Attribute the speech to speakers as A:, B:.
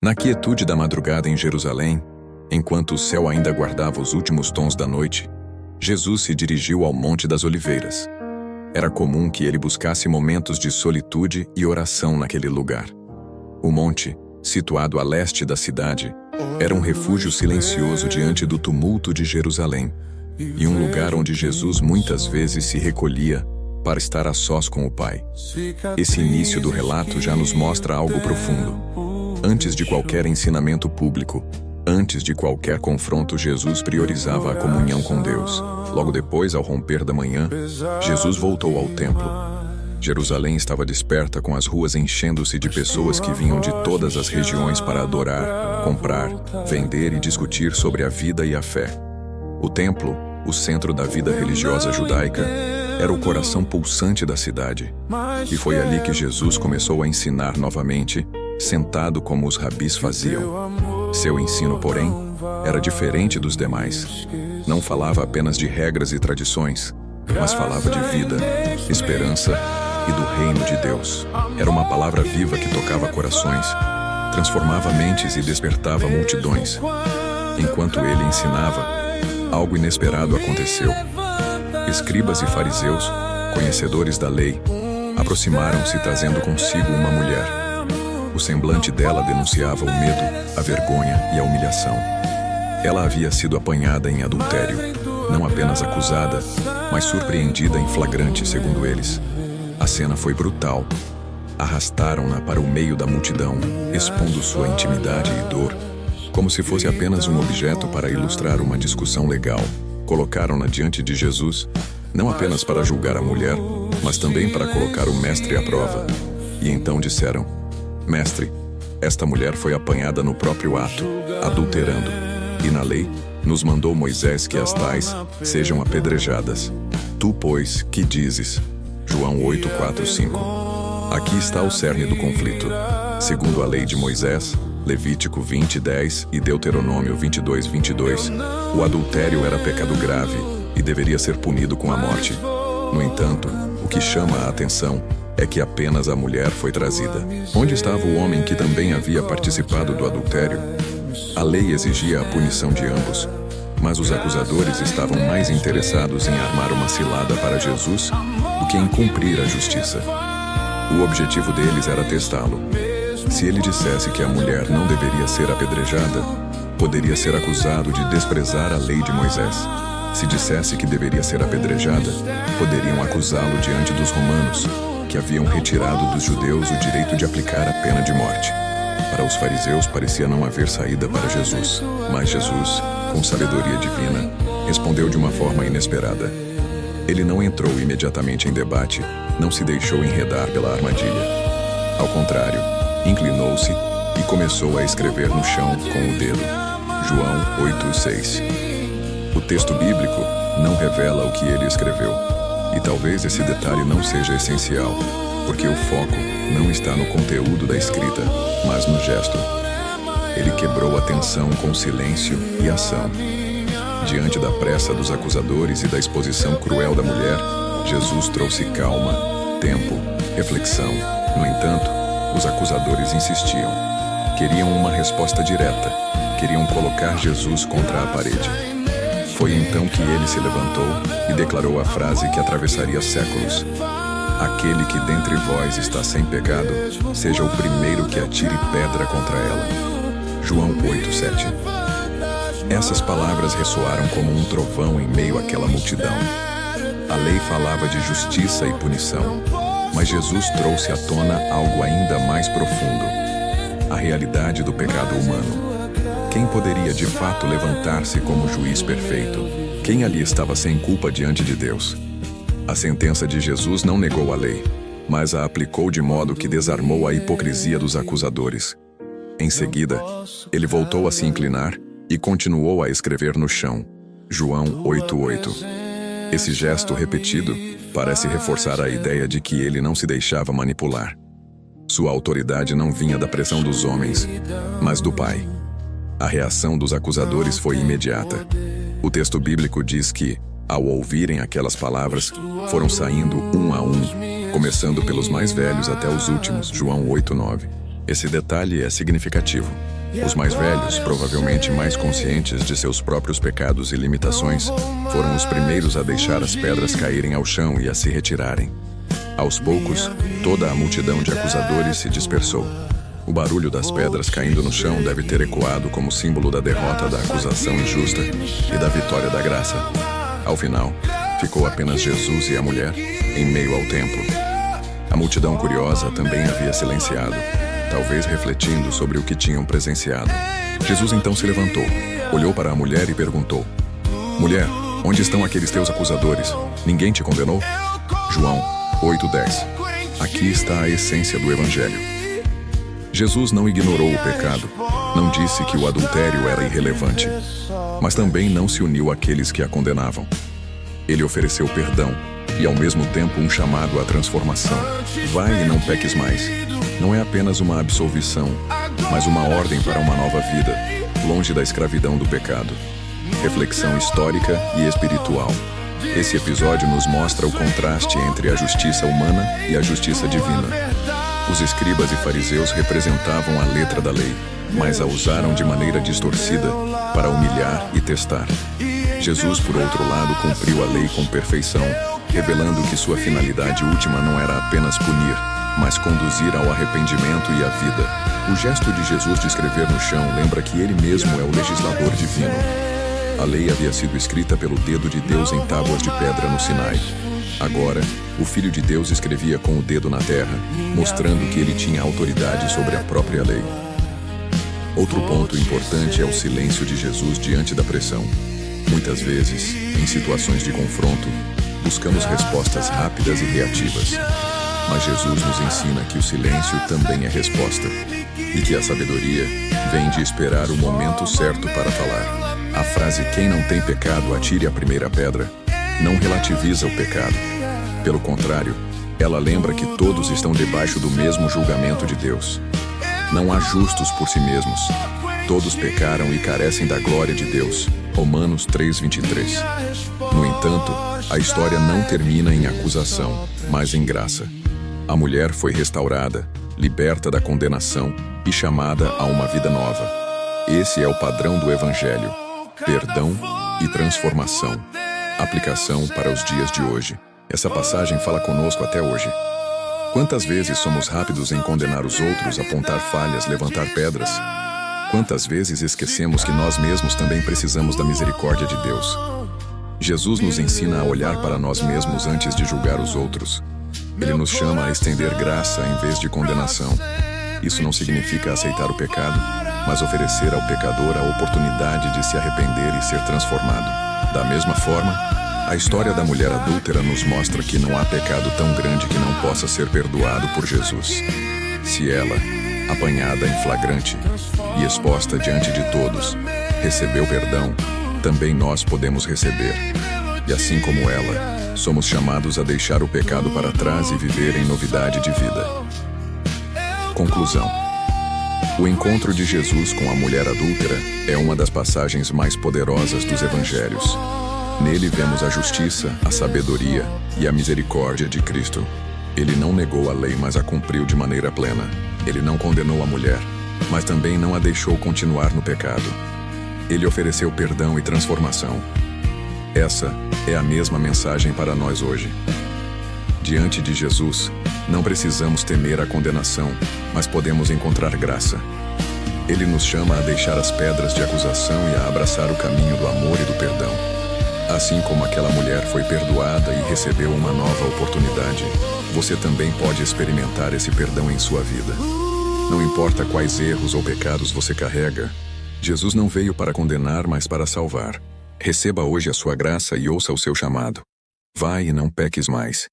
A: Na quietude da madrugada em Jerusalém, enquanto o céu ainda guardava os últimos tons da noite, Jesus se dirigiu ao Monte das Oliveiras. Era comum que ele buscasse momentos de solitude e oração naquele lugar. O monte, situado a leste da cidade, era um refúgio silencioso diante do tumulto de Jerusalém, e um lugar onde Jesus muitas vezes se recolhia para estar a sós com o Pai. Esse início do relato já nos mostra algo profundo. Antes de qualquer ensinamento público, antes de qualquer confronto, Jesus priorizava a comunhão com Deus. Logo depois, ao romper da manhã, Jesus voltou ao templo. Jerusalém estava desperta, com as ruas enchendo-se de pessoas que vinham de todas as regiões para adorar, comprar, vender e discutir sobre a vida e a fé. O templo, o centro da vida religiosa judaica, era o coração pulsante da cidade. E foi ali que Jesus começou a ensinar novamente, sentado como os rabis faziam. Seu ensino, porém, era diferente dos demais. Não falava apenas de regras e tradições, mas falava de vida, esperança e do reino de Deus. Era uma palavra viva que tocava corações, transformava mentes e despertava multidões. Enquanto ele ensinava, algo inesperado aconteceu. Escribas e fariseus, conhecedores da lei, aproximaram-se trazendo consigo uma mulher. O semblante dela denunciava o medo, a vergonha e a humilhação. Ela havia sido apanhada em adultério, não apenas acusada, mas surpreendida em flagrante, segundo eles. A cena foi brutal. Arrastaram-na para o meio da multidão, expondo sua intimidade e dor, como se fosse apenas um objeto para ilustrar uma discussão legal. Colocaram-na diante de Jesus, não apenas para julgar a mulher, mas também para colocar o mestre à prova. E então disseram: Mestre, esta mulher foi apanhada no próprio ato, adulterando, e na lei nos mandou Moisés que as tais sejam apedrejadas. Tu, pois, que dizes? João 8:4-5. Aqui está o cerne do conflito. Segundo a lei de Moisés, Levítico 20:10 e Deuteronômio 22:22, o adultério era pecado grave e deveria ser punido com a morte. No entanto, o que chama a atenção é que apenas a mulher foi trazida. Onde estava o homem que também havia participado do adultério? A lei exigia a punição de ambos, mas os acusadores estavam mais interessados em armar uma cilada para Jesus do que em cumprir a justiça. O objetivo deles era testá-lo. Se ele dissesse que a mulher não deveria ser apedrejada, poderia ser acusado de desprezar a lei de Moisés. Se dissesse que deveria ser apedrejada, poderiam acusá-lo diante dos romanos, que haviam retirado dos judeus o direito de aplicar a pena de morte. Para os fariseus parecia não haver saída para Jesus, mas Jesus, com sabedoria divina, respondeu de uma forma inesperada. Ele não entrou imediatamente em debate, não se deixou enredar pela armadilha. Ao contrário, inclinou-se e começou a escrever no chão com o dedo. João 8:6. O texto bíblico não revela o que ele escreveu. E talvez esse detalhe não seja essencial, porque o foco não está no conteúdo da escrita, mas no gesto. Ele quebrou a tensão com silêncio e ação. Diante da pressa dos acusadores e da exposição cruel da mulher, Jesus trouxe calma, tempo, reflexão. No entanto, os acusadores insistiam. Queriam uma resposta direta. Queriam colocar Jesus contra a parede. Foi então que ele se levantou e declarou a frase que atravessaria séculos: Aquele que dentre vós está sem pecado, seja o primeiro que atire pedra contra ela. João 8:7. Essas palavras ressoaram como um trovão em meio àquela multidão. A lei falava de justiça e punição, mas Jesus trouxe à tona algo ainda mais profundo: a realidade do pecado humano. Quem poderia de fato levantar-se como juiz perfeito? Quem ali estava sem culpa diante de Deus? A sentença de Jesus não negou a lei, mas a aplicou de modo que desarmou a hipocrisia dos acusadores. Em seguida, ele voltou a se inclinar e continuou a escrever no chão. João 8:8. Esse gesto repetido parece reforçar a ideia de que ele não se deixava manipular. Sua autoridade não vinha da pressão dos homens, mas do Pai. A reação dos acusadores foi imediata. O texto bíblico diz que, ao ouvirem aquelas palavras, foram saindo um a um, começando pelos mais velhos até os últimos. João 8:9. Esse detalhe é significativo. Os mais velhos, provavelmente mais conscientes de seus próprios pecados e limitações, foram os primeiros a deixar as pedras caírem ao chão e a se retirarem. Aos poucos, toda a multidão de acusadores se dispersou. O barulho das pedras caindo no chão deve ter ecoado como símbolo da derrota da acusação injusta e da vitória da graça. Ao final, ficou apenas Jesus e a mulher, em meio ao templo. A multidão curiosa também havia silenciado, talvez refletindo sobre o que tinham presenciado. Jesus então se levantou, olhou para a mulher e perguntou: Mulher, onde estão aqueles teus acusadores? Ninguém te condenou? João 8:10. Aqui está a essência do Evangelho. Jesus não ignorou o pecado, não disse que o adultério era irrelevante, mas também não se uniu àqueles que a condenavam. Ele ofereceu perdão e, ao mesmo tempo, um chamado à transformação. Vai e não peques mais. Não é apenas uma absolvição, mas uma ordem para uma nova vida, longe da escravidão do pecado. Reflexão histórica e espiritual. Esse episódio nos mostra o contraste entre a justiça humana e a justiça divina. Os escribas e fariseus representavam a letra da lei, mas a usaram de maneira distorcida para humilhar e testar. Jesus, por outro lado, cumpriu a lei com perfeição, revelando que sua finalidade última não era apenas punir, mas conduzir ao arrependimento e à vida. O gesto de Jesus de escrever no chão lembra que ele mesmo é o legislador divino. A lei havia sido escrita pelo dedo de Deus em tábuas de pedra no Sinai. Agora, o Filho de Deus escrevia com o dedo na terra, mostrando que ele tinha autoridade sobre a própria lei. Outro ponto importante é o silêncio de Jesus diante da pressão. Muitas vezes, em situações de confronto, buscamos respostas rápidas e reativas. Mas Jesus nos ensina que o silêncio também é resposta, e que a sabedoria vem de esperar o momento certo para falar. A frase "Quem não tem pecado, atire a primeira pedra" não relativiza o pecado. Pelo contrário, ela lembra que todos estão debaixo do mesmo julgamento de Deus. Não há justos por si mesmos. Todos pecaram e carecem da glória de Deus. Romanos 3:23. No entanto, a história não termina em acusação, mas em graça. A mulher foi restaurada, liberta da condenação e chamada a uma vida nova. Esse é o padrão do Evangelho: perdão e transformação. Aplicação para os dias de hoje. Essa passagem fala conosco até hoje. Quantas vezes somos rápidos em condenar os outros, apontar falhas, levantar pedras? Quantas vezes esquecemos que nós mesmos também precisamos da misericórdia de Deus? Jesus nos ensina a olhar para nós mesmos antes de julgar os outros. Ele nos chama a estender graça em vez de condenação. Isso não significa aceitar o pecado, mas oferecer ao pecador a oportunidade de se arrepender e ser transformado. Da mesma forma, a história da mulher adúltera nos mostra que não há pecado tão grande que não possa ser perdoado por Jesus. Se ela, apanhada em flagrante e exposta diante de todos, recebeu perdão, também nós podemos receber. E assim como ela, somos chamados a deixar o pecado para trás e viver em novidade de vida. Conclusão. O encontro de Jesus com a mulher adúltera é uma das passagens mais poderosas dos evangelhos. Nele vemos a justiça, a sabedoria e a misericórdia de Cristo. Ele não negou a lei, mas a cumpriu de maneira plena. Ele não condenou a mulher, mas também não a deixou continuar no pecado. Ele ofereceu perdão e transformação. Essa é a mesma mensagem para nós hoje. Diante de Jesus, não precisamos temer a condenação, mas podemos encontrar graça. Ele nos chama a deixar as pedras de acusação e a abraçar o caminho do amor e do perdão. Assim como aquela mulher foi perdoada e recebeu uma nova oportunidade, você também pode experimentar esse perdão em sua vida. Não importa quais erros ou pecados você carrega, Jesus não veio para condenar, mas para salvar. Receba hoje a sua graça e ouça o seu chamado. Vai e não peques mais.